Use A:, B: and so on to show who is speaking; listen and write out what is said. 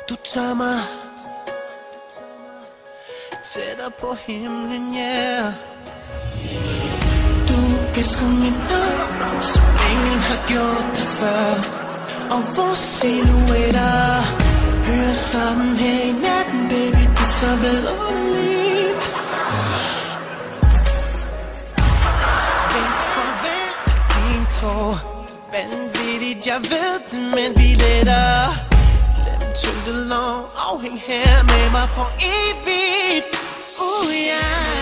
A: Du tager mig tættere på himlen, yeah. Du visker mit navn, som ingen har gjort det før. Og vores silhuetter hører sammen her i natten, baby, det er så vidunderligt. Så vent, din tår. Vanvittigt, jeg ved det, men vi letter. Lad den tyngde lov afhæng her med mig for evigt. Yeah.